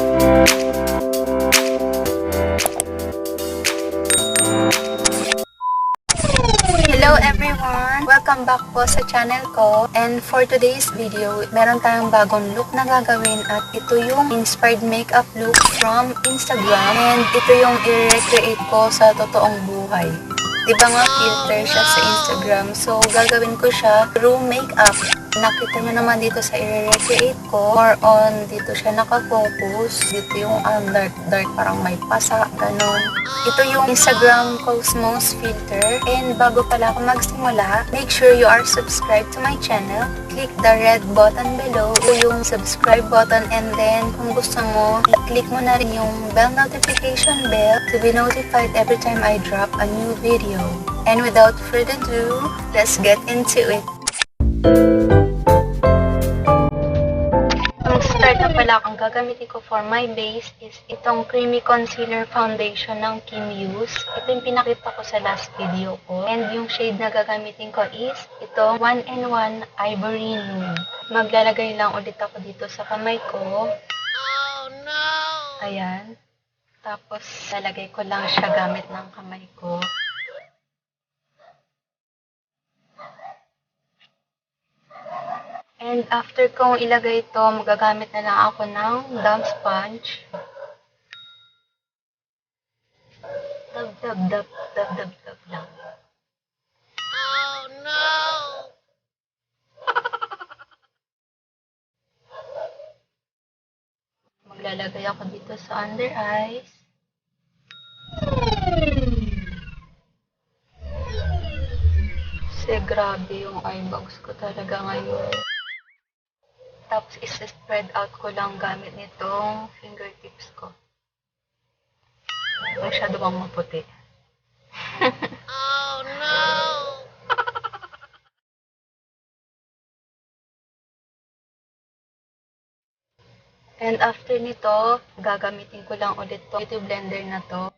Hello everyone! Welcome back po sa channel ko. And for today's video, meron tayong bagong look na gagawin at ito yung inspired makeup look from Instagram. And ito yung i-recreate ko sa totoong buhay. Diba nga filter siya sa Instagram? So, gagawin ko siya through makeup. Nakita nyo naman dito sa i-recreate ko, more on dito siya nakafocus. Dito yung dark, parang may pasa, ganon. Ito yung Instagram Cosmos filter. And bago pala ako magsimula, make sure you are subscribed to my channel. Click the red button below. Ito yung subscribe button, and then kung gusto mo, i-click mo na rin yung bell notification bell to be notified every time I drop a new video. And without further ado, let's get into it. Start na pala, ang gagamitin ko for my base is itong creamy concealer foundation ng Kim Use. Ito yung pinakita ko sa last video ko. And yung shade na gagamitin ko is itong 1-in-1 Ivory Nude. Maglalagay lang ulit ako dito sa kamay ko. Oh no! Ayan. Tapos lalagay ko lang siya gamit ng kamay ko. And after kong ilagay ito, magagamit na lang ako ng damp sponge. Dab lang. Oh no! Maglalagay ako dito sa under eyes. Kasi grabe yung eye bags ko talaga ngayon. Tapos is-spread out ko lang gamit nitong fingertips ko. Masyado bang maputi. Oh no! And after nito, gagamitin ko lang ulit to beauty blender na to.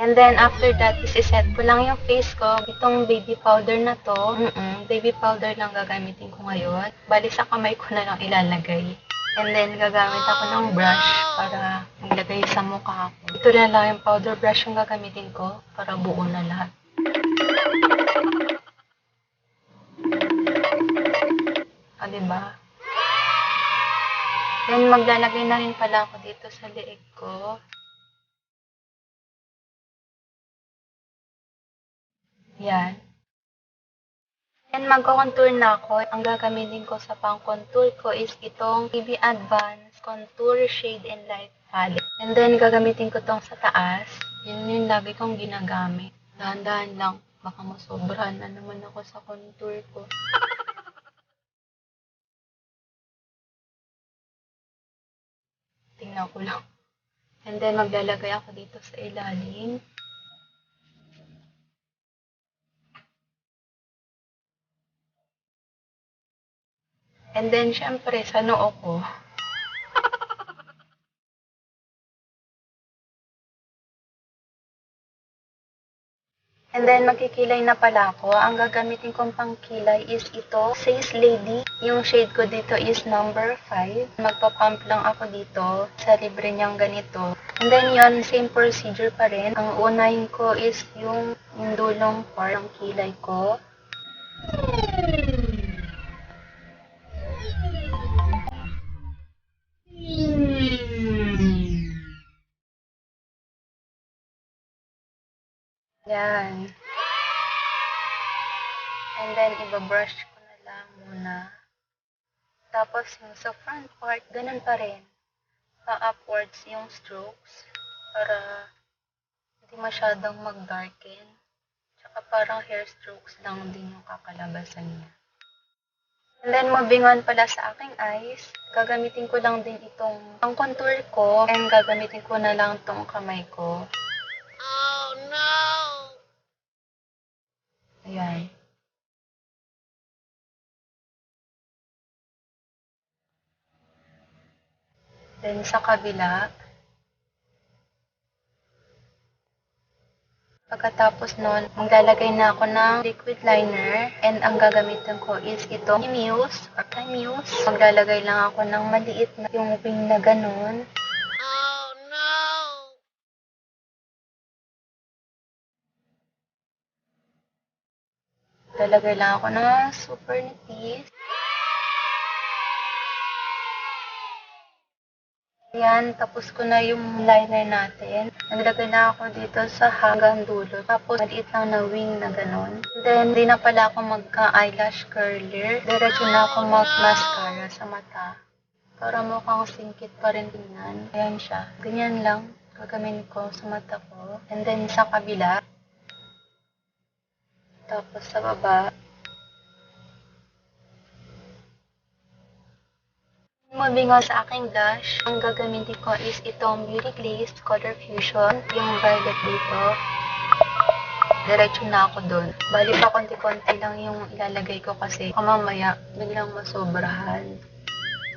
And then, after that, isi-set ko lang yung face ko. Itong baby powder na to, baby powder lang gagamitin ko ngayon. Bali sa kamay ko na lang ilalagay. And then, gagamit ako ng brush para maglagay sa mukha ko. Ito na lang yung powder brush yung gagamitin ko para buo na lahat. O, diba? Then, maglalagay na rin pala ako dito sa leeg ko. Yan. And magko-contour na ako. Ang gagamitin ko sa pang-contour ko is itong BB Advance Contour Shade and Light Palette. And then, gagamitin ko tong sa taas. Yun yung lagi kong ginagamit. Dahan-dahan lang. Baka masobrahan na naman ako sa contour ko. Tingnan ko lang. And then, maglalagay ako dito sa ilalim. And then, syempre, sa noo ko. And then, magkikilay na pala ako. Ang gagamitin kong pangkilay is ito, Says Lady. Yung shade ko dito is number 5. Magpapump lang ako dito sa libre niyang ganito. And then, yon same procedure pa rin. Ang unahin ko is yung dulong part ng kilay ko. Yan. And then, ibabrush ko na lang muna. Tapos, yung sa front part, ganun pa rin. Pa-upwards yung strokes. Para hindi masyadong mag-darken. Tsaka parang hair strokes lang din yung kakalabasan niya. And then, moving on pala sa aking eyes, gagamitin ko lang din itong pang-contour ko. And gagamitin ko na lang itong kamay ko. Oh, no! Ayan. Then, sa kabila, Pagkatapos nun, maglalagay na ako ng liquid liner and ang gagamitin ko is itong Muse or Muse. Maglalagay lang ako ng maliit na yung wing na ganun. Oh no! Lalagay lang ako ng super nipis. Yan, tapos ko na yung liner natin. Naglagay na ako dito sa hanggang dulo. Tapos, maliit lang na wing na ganon. Then, di na pala ako magka-eyelash curler. Diretso na ako mag-mascara sa mata. Para mukhang singkit pa rin tingnan. Ayan siya. Ganyan lang. Gagawin ko sa mata ko. And then, sa kabila. Tapos, sa baba. Moving on sa aking blush, ang gagamitin ko is itong Beauty Glaze Color Fusion, yung violet dito. Diretso na ako dun. Bali pa konti-konti lang yung ilalagay ko kasi mamaya biglang masobrahan.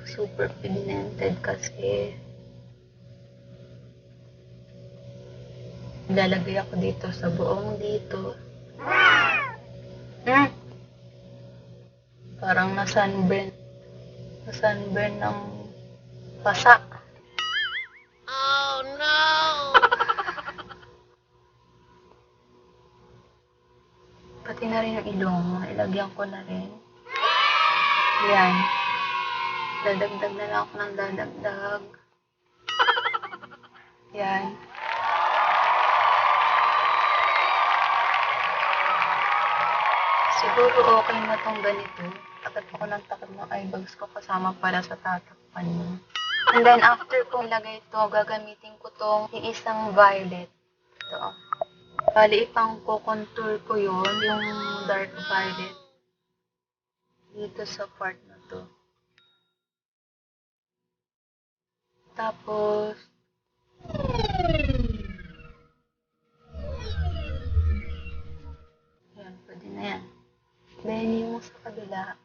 Super pigmented kasi. Ilalagay ako dito sa buong dito. Parang na-sunburn. Na-sunburn ng pasa. Oh no! Pati na rin yung ilong. Ilagyan ko na rin. Yan. Dadagdag na lang ako ng dadagdag. Yan. Siguro okay na tong ganito. Takot ako ng takot ng eyebags ko kasama pala sa tatakpan mo. And then after kong ilagay ito, gagamitin ko tong isang violet. Ito. Bali, ipang contour ko yun, yung dark violet. Dito sa part na to. Tapos, yan, pwede na yan. Then, yung sa kabila,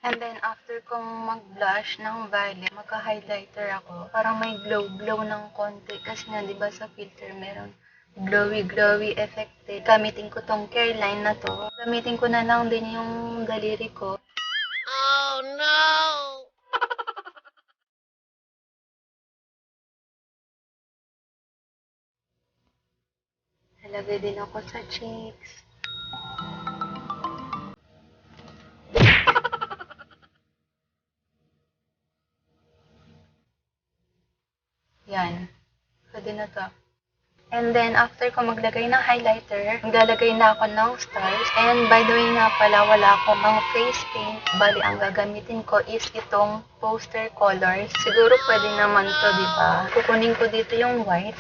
and then, after kong mag-blush ng violet, magka-highlighter ako. Parang may glow-glow ng konti. Kasi nga, di ba sa filter, meron glowy-glowy effect. Gamitin ko tong care line na to. Gamitin ko na lang din yung daliri ko. Oh, no! Nalagay din ako sa cheeks. Yan. Pwede na to. And then, after ko maglagay ng highlighter, maglalagay na ako ng stars. And by the way nga pala, wala akong mga face paint. Bali, ang gagamitin ko is itong poster colors. Siguro pwede naman to, di ba? Kukunin ko dito yung white.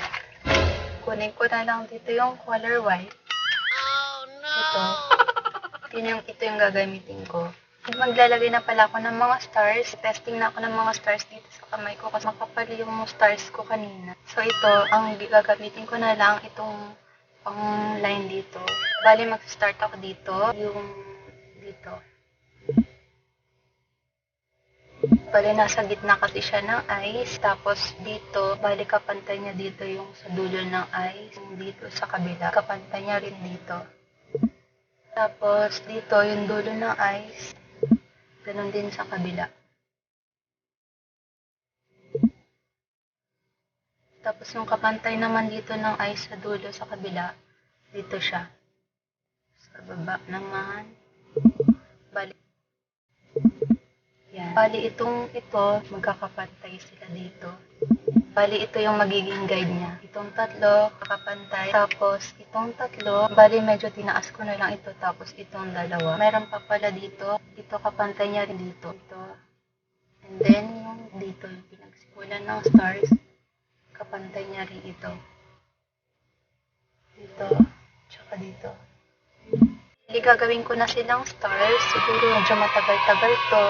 Kunin ko na lang dito yung color white. Oh, no! Ito yung gagamitin ko. Maglalagay na pala ako ng mga stars. Testing na ako ng mga stars dito sa kamay ko kasi makapal yung stars ko kanina. So ito, ang gagamitin ko na lang itong pang line dito. Bali, mag-start ako dito. Yung dito. Bali, nasa gitna kasi siya ng eyes. Tapos dito, bali kapantay niya dito yung sa dulo ng eyes. Yung dito sa kabila, kapantay niya rin dito. Tapos dito, yung dulo ng eyes. Ganon din sa kabila. Tapos yung kapantay naman dito ng eyes sa dulo sa kabila, dito siya. Sa baba naman. Bali. Yan. Bali ito, magkakapantay sila dito. Bali ito yung magiging guide niya. Itong tatlo, kakapantay. Tapos itong tatlo, bali medyo tinaas ko na lang ito. Tapos itong dalawa. Meron pa pala dito. Ito kapantay niya rin dito. Ito. And then yung dito, yung pinagsimulan ng stars. Kapantay niya rin ito. Dito, tsaka dito. Hindi gagawin ko na silang stars. Siguro medyo matagal-tagal to.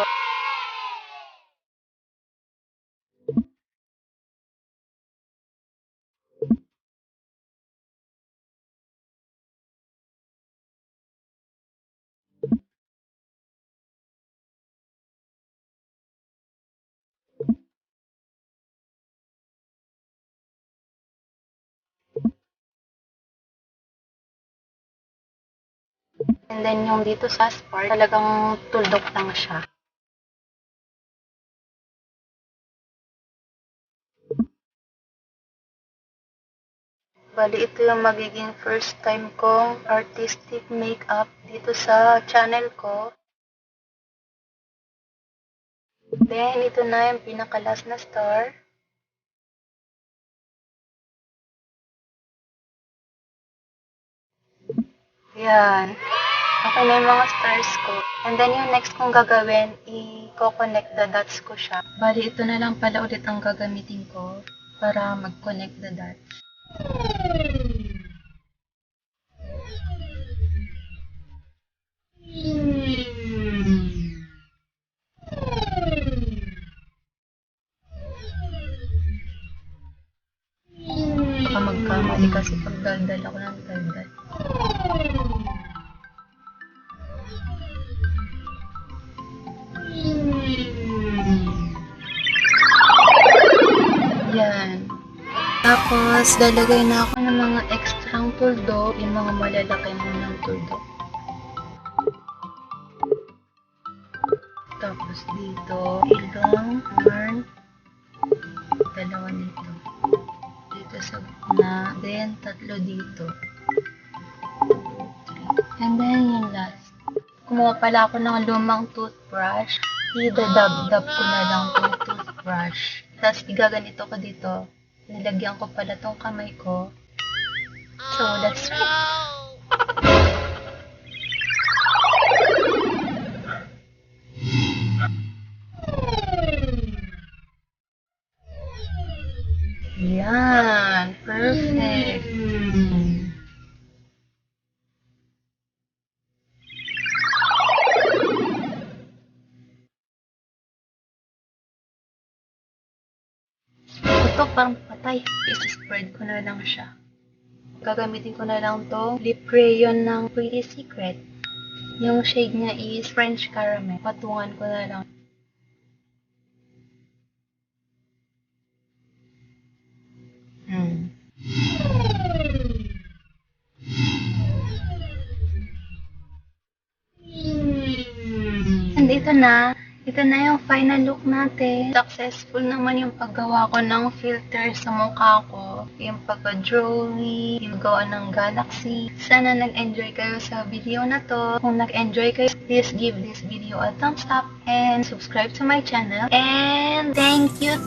And then yung dito sa part, talagang tuldok lang siya. Bali, ito yung magiging first time kong artistic makeup dito sa channel ko. Then, ito na yung pinaka-last na star. Yan. Okay na yung mga stars ko. And then, yung next kong gagawin, i-connect the dots ko siya. Bali, ito na lang pala ulit ang gagamitin ko para mag-connect the dots. Baka magkamali kasi pagdaldal ako ng daldal. Yan. Tapos, lalagay na ako ng mga extrang tuldok, yung mga malalaki mo ng tuldok. Tapos dito, ilong, arm, dalawa dito. Dito sa gitna, then tatlo dito. And then yung last. Kumuha pala ako ng lumang toothbrush. Idadab-dab ko na lang itong toothbrush. Tapos igaganito ko dito. Nilagyan ko pala tong kamay ko. So, that's it. Yan. Perfect. Ito parang patay. I-spread ko na lang siya. Gagamitin ko na lang to lip crayon ng Pretty Secret. Yung shade niya is French Caramel. Patungan ko na lang. And ito na yung final look natin. Successful naman yung paggawa ko ng filter sa mukha ko. Yung pagka-drawing, yung gawa ng galaxy. Sana nag-enjoy kayo sa video na to. Kung nag-enjoy kayo, please give this video a thumbs up and subscribe to my channel. And thank you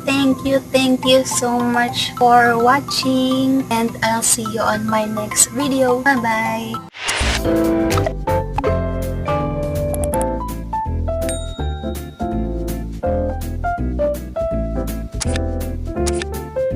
so much for watching. And I'll see you on my next video. Bye-bye!